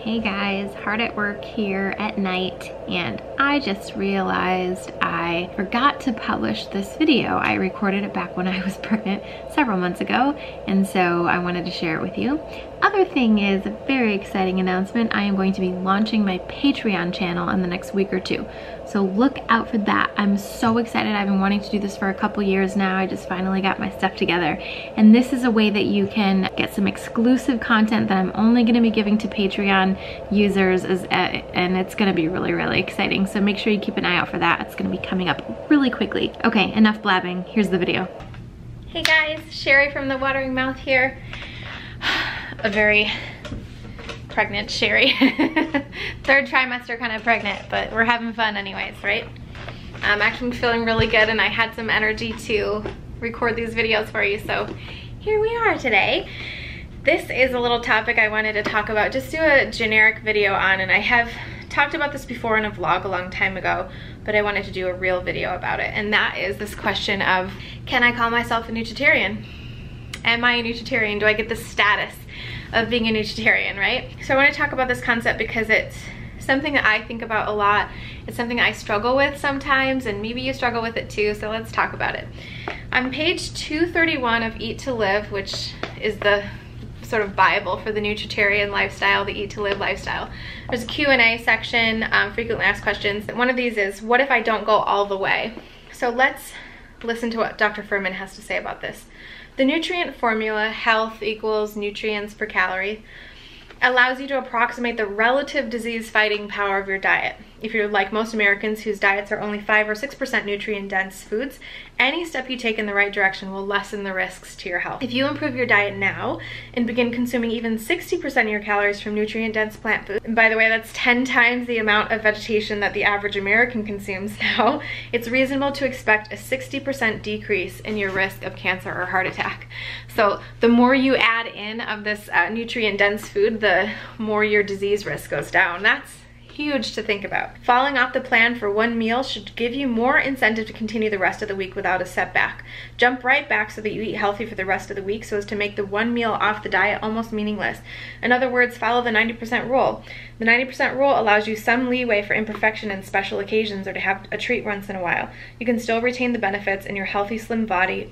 Hey guys, hard at work here at night, and I just realized I forgot to publish this video. I recorded it back when I was pregnant several months ago, and so I wanted to share it with you. Other thing is a very exciting announcement. I am going to be launching my Patreon channel in the next week or two. So look out for that. I'm so excited. I've been wanting to do this for a couple years now. I just finally got my stuff together. And this is a way that you can get some exclusive content that I'm only gonna be giving to Patreon users, and it's gonna be really, really exciting. So make sure you keep an eye out for that. It's gonna be coming up really quickly. Okay, enough blabbing. Here's the video. Hey guys, Cheri from The Watering Mouth here. A very pregnant Cheri. Third trimester kind of pregnant, but we're having fun anyways, right? I'm actually feeling really good, and I had some energy to record these videos for you, so here we are today. This is a little topic I wanted to talk about, just do a generic video on, and I have talked about this before in a vlog a long time ago, but I wanted to do a real video about it, and that is this question of, can I call myself a nutritarian? Am I a nutritarian? Do I get the status of being a nutritarian, right? So I want to talk about this concept because it's something that I think about a lot. It's something I struggle with sometimes, and maybe you struggle with it too, so let's talk about it. On page 231 of Eat to Live, which is the sort of Bible for the nutritarian lifestyle, the Eat to Live lifestyle, there's a Q&A section, frequently asked questions. One of these is, what if I don't go all the way? So let's listen to what Dr. Fuhrman has to say about this. The nutrient formula, health equals nutrients per calorie, allows you to approximate the relative disease-fighting power of your diet. If you're like most Americans whose diets are only 5 or 6% nutrient-dense foods, any step you take in the right direction will lessen the risks to your health. If you improve your diet now and begin consuming even 60% of your calories from nutrient-dense plant foods, and by the way, that's 10 times the amount of vegetation that the average American consumes now, it's reasonable to expect a 60% decrease in your risk of cancer or heart attack. So the more you add in of this nutrient-dense food, the more your disease risk goes down. That's huge to think about. Falling off the plan for one meal should give you more incentive to continue the rest of the week without a setback. Jump right back so that you eat healthy for the rest of the week so as to make the one meal off the diet almost meaningless. In other words, follow the 90% rule. The 90% rule allows you some leeway for imperfection and special occasions, or to have a treat once in a while. You can still retain the benefits in your healthy, slim body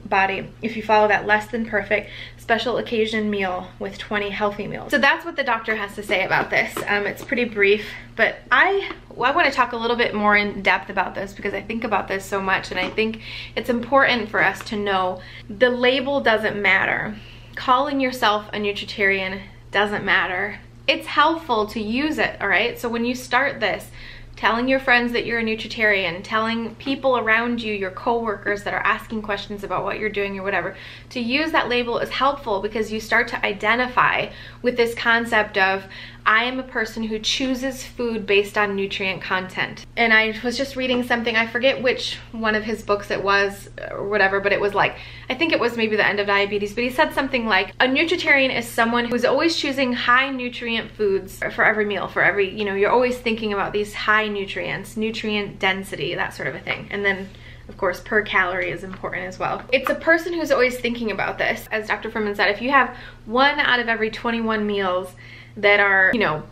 if you follow that less than perfect special occasion meal with 20 healthy meals. So that's what the doctor has to say about this. It's pretty brief, but I want to talk a little bit more in depth about this because I think about this so much, and I think it's important for us to know the label doesn't matter. Calling yourself a nutritarian doesn't matter. It's helpful to use it, all right? So when you start this, telling your friends that you're a nutritarian, telling people around you, your coworkers that are asking questions about what you're doing or whatever, to use that label is helpful because you start to identify with this concept of, I am a person who chooses food based on nutrient content. And I was just reading something, I forget which one of his books it was or whatever, but it was like, I think it was maybe The End of Diabetes, but he said something like, a nutritarian is someone who's always choosing high nutrient foods for every meal, for every, you know, you're always thinking about these high nutrients, nutrient density, that sort of a thing. And then of course, per calorie is important as well. It's a person who's always thinking about this. As Dr. Fuhrman said, if you have 1 out of every 21 meals that are, you know,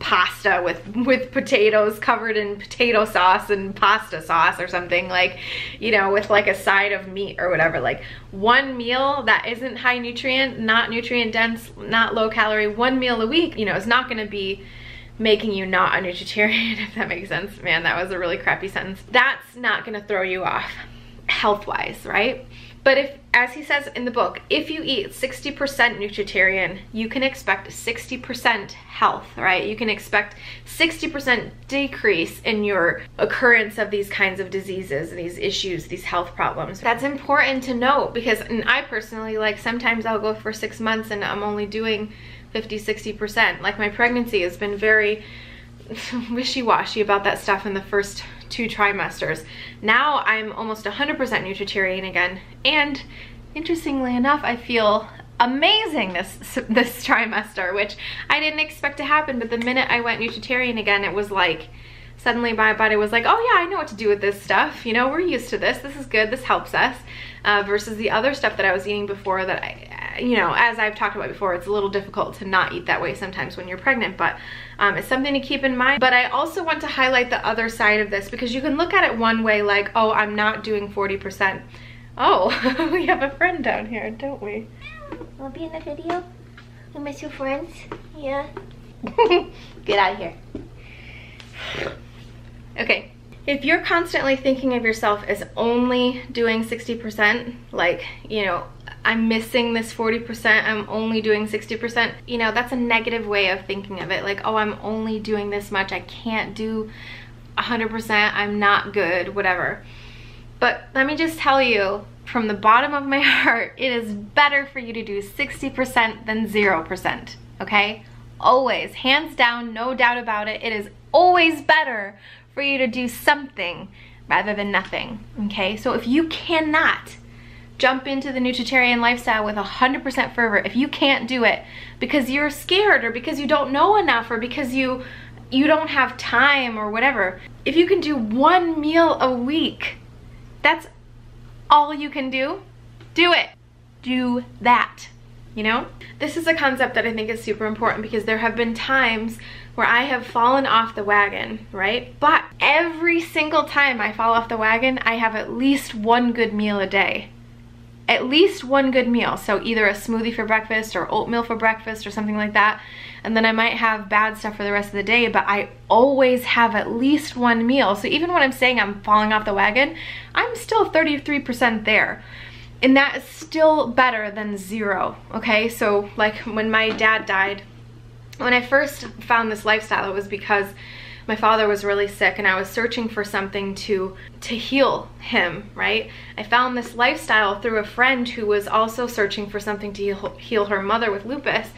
pasta with potatoes covered in potato sauce and pasta sauce or something, like, you know, with like a side of meat or whatever, like one meal that isn't high nutrient, not nutrient dense, not low calorie, one meal a week, you know, is not gonna be making you not a nutritarian, if that makes sense. Man, that was a really crappy sentence. That's not gonna throw you off health-wise, right? But if, as he says in the book, if you eat 60% nutritarian, you can expect 60% health, right? You can expect 60% decrease in your occurrence of these kinds of diseases, these issues, these health problems. That's important to note because, and I personally, like, sometimes I'll go for 6 months and I'm only doing 50-60%. Like, my pregnancy has been very wishy-washy about that stuff in the first 2 trimesters. Now I'm almost 100% nutritarian again, and interestingly enough, I feel amazing this trimester, which I didn't expect to happen, but the minute I went nutritarian again, it was like, suddenly my body was like, oh yeah, I know what to do with this stuff, you know, we're used to this is good, this helps us, versus the other stuff that I was eating before that you know, as I've talked about before, it's a little difficult to not eat that way sometimes when you're pregnant, but it's something to keep in mind. But I also want to highlight the other side of this, because you can look at it one way, like, oh, I'm not doing 40%. Oh, we have a friend down here, don't we? Wanna be in the video? You miss your friends? Yeah. Get out of here. Okay. If you're constantly thinking of yourself as only doing 60%, like, you know, I'm missing this 40%, I'm only doing 60%, you know, that's a negative way of thinking of it. Like, oh, I'm only doing this much, I can't do 100%, I'm not good, whatever. But let me just tell you, from the bottom of my heart, it is better for you to do 60% than 0%, okay? Always, hands down, no doubt about it, it is always better for you to do something rather than nothing, okay? So if you cannot jump into the nutritarian lifestyle with 100% fervor, if you can't do it because you're scared or because you don't know enough or because you don't have time or whatever, if you can do 1 meal a week, that's all you can do, do it. Do that, you know? This is a concept that I think is super important, because there have been times where I have fallen off the wagon, right? But every single time I fall off the wagon, I have at least 1 good meal a day. At least 1 good meal. So either a smoothie for breakfast or oatmeal for breakfast or something like that. And then I might have bad stuff for the rest of the day, but I always have at least 1 meal. So even when I'm saying I'm falling off the wagon, I'm still 33% there. And that is still better than 0, okay? So like when my dad died, when I first found this lifestyle, it was because my father was really sick and I was searching for something to heal him, right? I found this lifestyle through a friend who was also searching for something to heal her mother with lupus.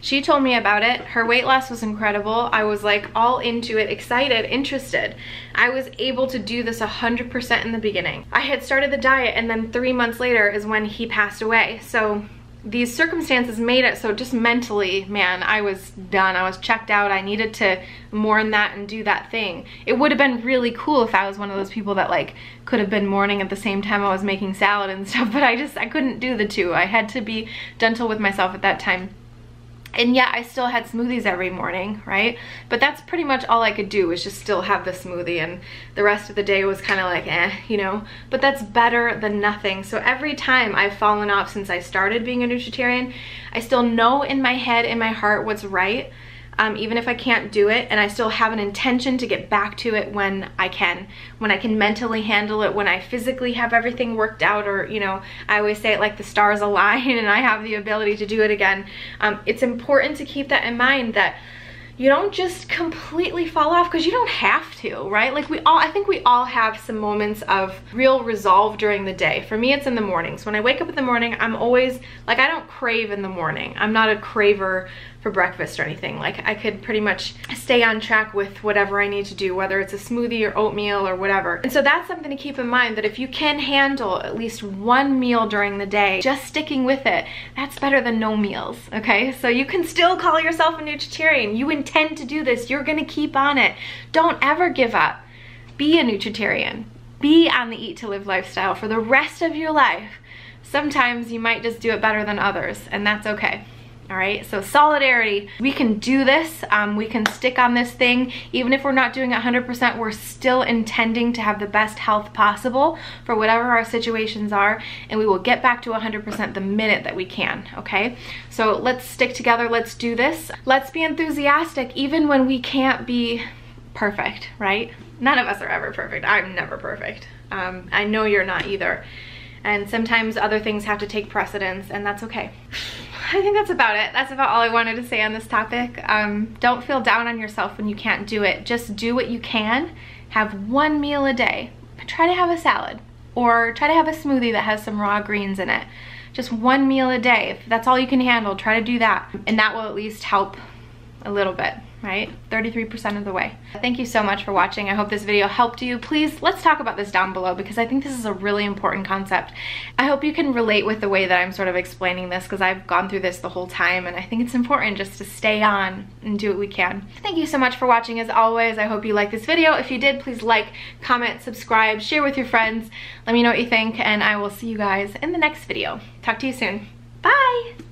She told me about it. Her weight loss was incredible. I was like all into it, excited, interested. I was able to do this 100% in the beginning. I had started the diet, and then 3 months later is when he passed away. So these circumstances made it so just mentally, man, I was done. I was checked out. I needed to mourn that and do that thing. It would have been really cool if I was one of those people that like could have been mourning at the same time I was making salad and stuff, but I couldn't do the two. I had to be gentle with myself at that time. And yeah, I still had smoothies every morning, right? But that's pretty much all I could do, was just still have the smoothie, and the rest of the day was kind of like, you know? But that's better than nothing. So every time I've fallen off since I started being a nutritarian, I still know in my head, in my heart, what's right. Even if I can't do it, and I still have an intention to get back to it when I can mentally handle it, when I physically have everything worked out, or, you know, I always say it like the stars align and I have the ability to do it again. It's important to keep that in mind, that you don't just completely fall off, because you don't have to, right? Like I think we all have some moments of real resolve during the day. For me, it's in the mornings. When I wake up in the morning, I'm always, like, I don't crave in the morning. I'm not a craver for breakfast or anything. Like, I could pretty much stay on track with whatever I need to do, whether it's a smoothie or oatmeal or whatever. And so that's something to keep in mind, that if you can handle at least 1 meal during the day, just sticking with it, that's better than no meals, okay? So you can still call yourself a nutritarian. You intend to do this. You're gonna keep on it. Don't ever give up. Be a nutritarian. Be on the Eat to Live lifestyle for the rest of your life. Sometimes you might just do it better than others, and that's okay. All right, so solidarity, we can do this. We can stick on this thing. Even if we're not doing it 100%, we're still intending to have the best health possible for whatever our situations are, and we will get back to 100% the minute that we can, okay? So let's stick together, let's do this. Let's be enthusiastic even when we can't be perfect, right? None of us are ever perfect. I'm never perfect. I know you're not either. And sometimes other things have to take precedence, and that's okay. I think that's about it. That's about all I wanted to say on this topic. Don't feel down on yourself when you can't do it. Just do what you can. Have 1 meal a day. Try to have a salad, or try to have a smoothie that has some raw greens in it. Just 1 meal a day. If that's all you can handle, try to do that. And that will at least help a little bit, right? 33% of the way. Thank you so much for watching. I hope this video helped you. Please, let's talk about this down below, because I think this is a really important concept. I hope you can relate with the way that I'm sort of explaining this, because I've gone through this the whole time, and I think it's important just to stay on and do what we can. Thank you so much for watching. As always, I hope you liked this video. If you did, please like, comment, subscribe, share with your friends. Let me know what you think, and I will see you guys in the next video. Talk to you soon. Bye!